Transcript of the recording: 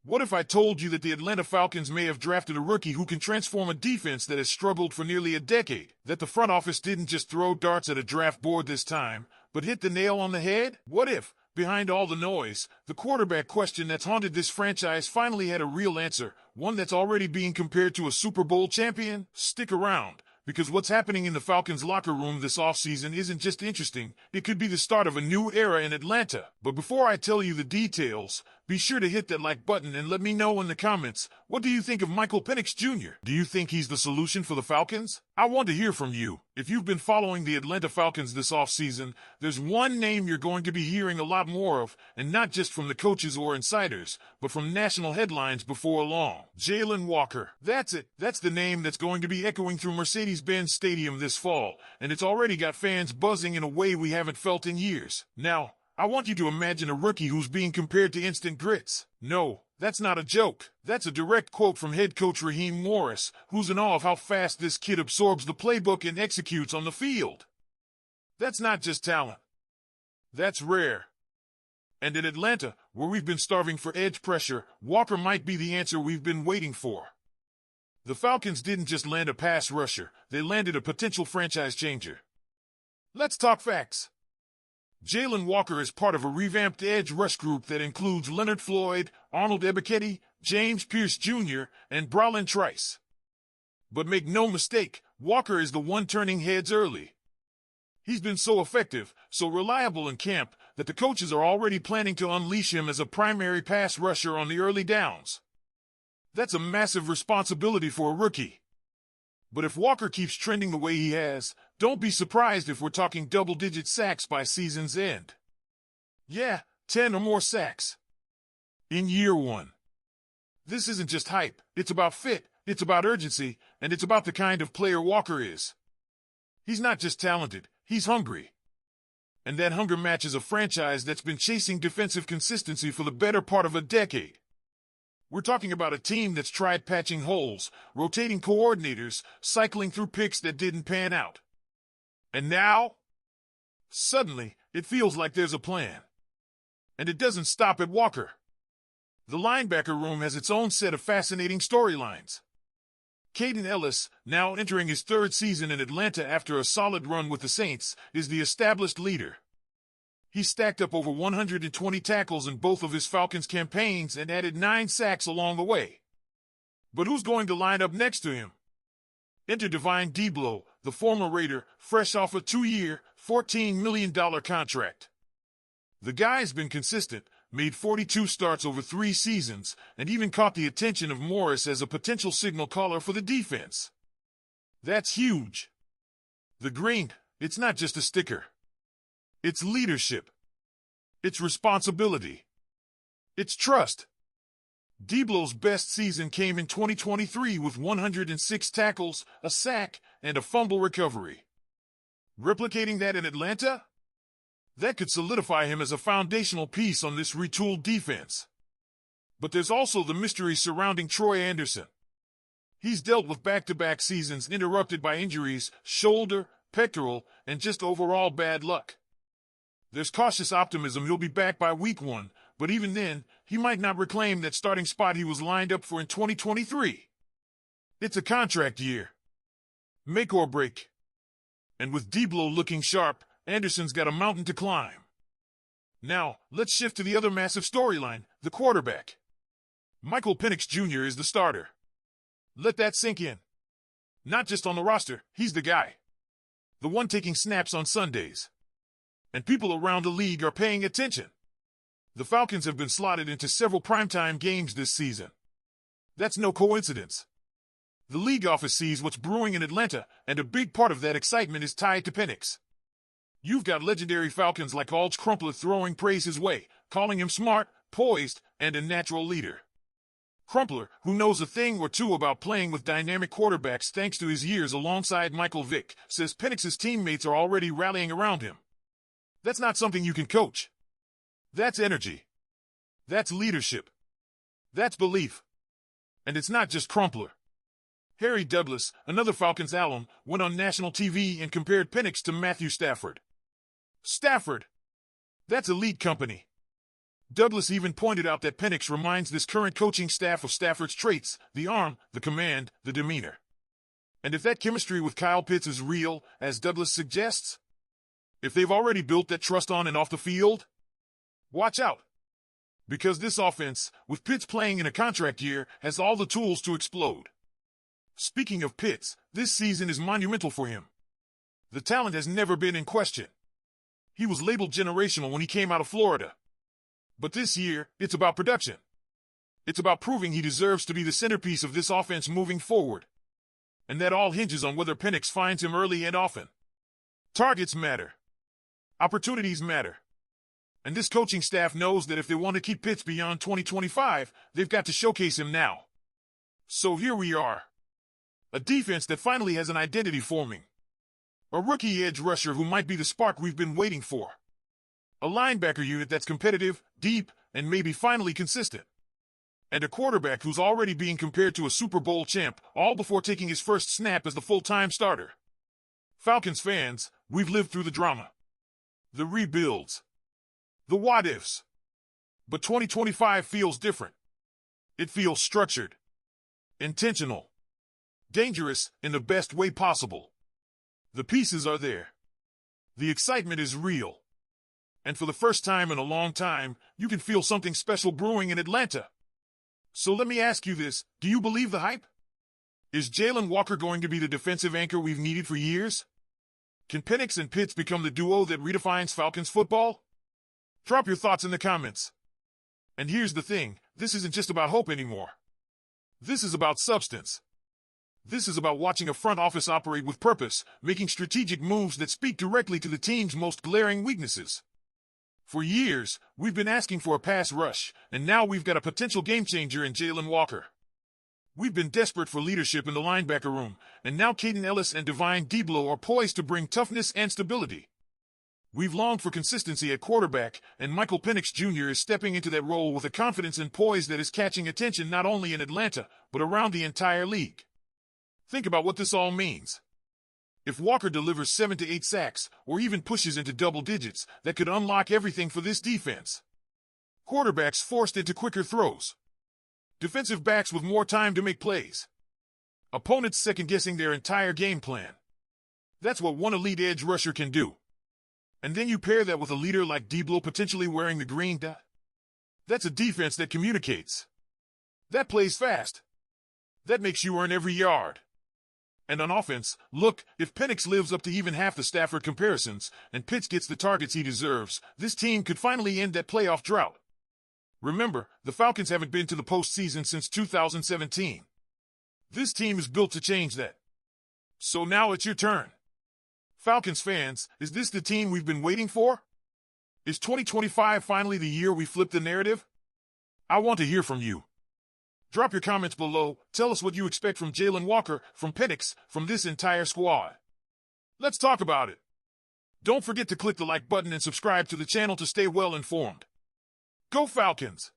What if I told you that the Atlanta Falcons may have drafted a rookie who can transform a defense that has struggled for nearly a decade? That the front office didn't just throw darts at a draft board this time, but hit the nail on the head? What if, behind all the noise, the quarterback question that's haunted this franchise finally had a real answer, one that's already being compared to a Super Bowl champion? Stick around, because what's happening in the Falcons locker room this offseason isn't just interesting, it could be the start of a new era in Atlanta. But before I tell you the details, be sure to hit that like button and let me know in the comments, what do you think of Michael Penix Jr.? Do you think he's the solution for the Falcons? I want to hear from you. If you've been following the Atlanta Falcons this offseason, there's one name you're going to be hearing a lot more of, and not just from the coaches or insiders, but from national headlines before long. Jalon Walker. That's it. That's the name that's going to be echoing through Mercedes-Benz Stadium this fall, and it's already got fans buzzing in a way we haven't felt in years. Now, I want you to imagine a rookie who's being compared to instant grits. No, that's not a joke. That's a direct quote from head coach Raheem Morris, who's in awe of how fast this kid absorbs the playbook and executes on the field. That's not just talent. That's rare. And in Atlanta, where we've been starving for edge pressure, Walker might be the answer we've been waiting for. The Falcons didn't just land a pass rusher, they landed a potential franchise changer. Let's talk facts. Jalon Walker is part of a revamped edge rush group that includes Leonard Floyd, Arnold Ebiketie, James Pierce Jr., and Bralon Trice. But make no mistake, Walker is the one turning heads early. He's been so effective, so reliable in camp, that the coaches are already planning to unleash him as a primary pass rusher on the early downs. That's a massive responsibility for a rookie. But if Walker keeps trending the way he has, don't be surprised if we're talking double-digit sacks by season's end. Yeah, 10 or more sacks. In year one. This isn't just hype. It's about fit, it's about urgency, and it's about the kind of player Walker is. He's not just talented, he's hungry. And that hunger matches a franchise that's been chasing defensive consistency for the better part of a decade. We're talking about a team that's tried patching holes, rotating coordinators, cycling through picks that didn't pan out. And now, suddenly, it feels like there's a plan. And it doesn't stop at Walker. The linebacker room has its own set of fascinating storylines. Caden Ellis, now entering his third season in Atlanta after a solid run with the Saints, is the established leader. He stacked up over 120 tackles in both of his Falcons campaigns and added 9 sacks along the way. But who's going to line up next to him? Enter Divine Deablo, the former Raider, fresh off a 2-year, $14 million contract. The guy's been consistent, made 42 starts over 3 seasons, and even caught the attention of Morris as a potential signal caller for the defense. That's huge. The green, it's not just a sticker. It's leadership. It's responsibility. It's trust. Deablo's best season came in 2023 with 106 tackles, a sack, and a fumble recovery. Replicating that in Atlanta? That could solidify him as a foundational piece on this retooled defense. But there's also the mystery surrounding Troy Anderson. He's dealt with back-to-back seasons interrupted by injuries, shoulder, pectoral, and just overall bad luck. There's cautious optimism he'll be back by week 1, but even then, he might not reclaim that starting spot he was lined up for in 2023. It's a contract year. Make or break. And with Deablo looking sharp, Anderson's got a mountain to climb. Now, let's shift to the other massive storyline, the quarterback. Michael Penix Jr. is the starter. Let that sink in. Not just on the roster, he's the guy. The one taking snaps on Sundays. And people around the league are paying attention. The Falcons have been slotted into several primetime games this season. That's no coincidence. The league office sees what's brewing in Atlanta, and a big part of that excitement is tied to Penix. You've got legendary Falcons like Alge Crumpler throwing praise his way, calling him smart, poised, and a natural leader. Crumpler, who knows a thing or two about playing with dynamic quarterbacks thanks to his years alongside Michael Vick, says Penix's teammates are already rallying around him. That's not something you can coach. That's energy. That's leadership. That's belief. And it's not just Crumpler. Harry Douglas, another Falcons alum, went on national TV and compared Penix to Matthew Stafford. Stafford. That's elite company. Douglas even pointed out that Penix reminds this current coaching staff of Stafford's traits: the arm, the command, the demeanor. And if that chemistry with Kyle Pitts is real, as Douglas suggests, if they've already built that trust on and off the field, watch out. Because this offense, with Pitts playing in a contract year, has all the tools to explode. Speaking of Pitts, this season is monumental for him. The talent has never been in question. He was labeled generational when he came out of Florida. But this year, it's about production. It's about proving he deserves to be the centerpiece of this offense moving forward. And that all hinges on whether Penix finds him early and often. Targets matter. Opportunities matter. And this coaching staff knows that if they want to keep Pitts beyond 2025, they've got to showcase him now. So here we are. A defense that finally has an identity forming. A rookie edge rusher who might be the spark we've been waiting for. A linebacker unit that's competitive, deep, and maybe finally consistent. And a quarterback who's already being compared to a Super Bowl champ, all before taking his first snap as the full-time starter. Falcons fans, we've lived through the drama. The rebuilds. The what-ifs. But 2025 feels different. It feels structured. Intentional. Dangerous in the best way possible. The pieces are there. The excitement is real. And for the first time in a long time, you can feel something special brewing in Atlanta. So let me ask you this, do you believe the hype? Is Jalon Walker going to be the defensive anchor we've needed for years? Can Penix and Pitts become the duo that redefines Falcons football? Drop your thoughts in the comments. And here's the thing, this isn't just about hope anymore. This is about substance. This is about watching a front office operate with purpose, making strategic moves that speak directly to the team's most glaring weaknesses. For years, we've been asking for a pass rush, and now we've got a potential game-changer in Jalon Walker. We've been desperate for leadership in the linebacker room, and now Caden Ellis and Divine Deablo are poised to bring toughness and stability. We've longed for consistency at quarterback, and Michael Penix Jr. is stepping into that role with a confidence and poise that is catching attention not only in Atlanta, but around the entire league. Think about what this all means. If Walker delivers 7 to 8 sacks, or even pushes into double digits, that could unlock everything for this defense. Quarterbacks forced into quicker throws. Defensive backs with more time to make plays. Opponents second-guessing their entire game plan. That's what one elite edge rusher can do. And then you pair that with a leader like Deablo potentially wearing the green dot. That's a defense that communicates. That plays fast. That makes you earn every yard. And on offense, look, if Penix lives up to even half the Stafford comparisons, and Pitts gets the targets he deserves, this team could finally end that playoff drought. Remember, the Falcons haven't been to the postseason since 2017. This team is built to change that. So now it's your turn. Falcons fans, is this the team we've been waiting for? Is 2025 finally the year we flip the narrative? I want to hear from you. Drop your comments below, tell us what you expect from Jalon Walker, from Penix, from this entire squad. Let's talk about it. Don't forget to click the like button and subscribe to the channel to stay well informed. Go Falcons!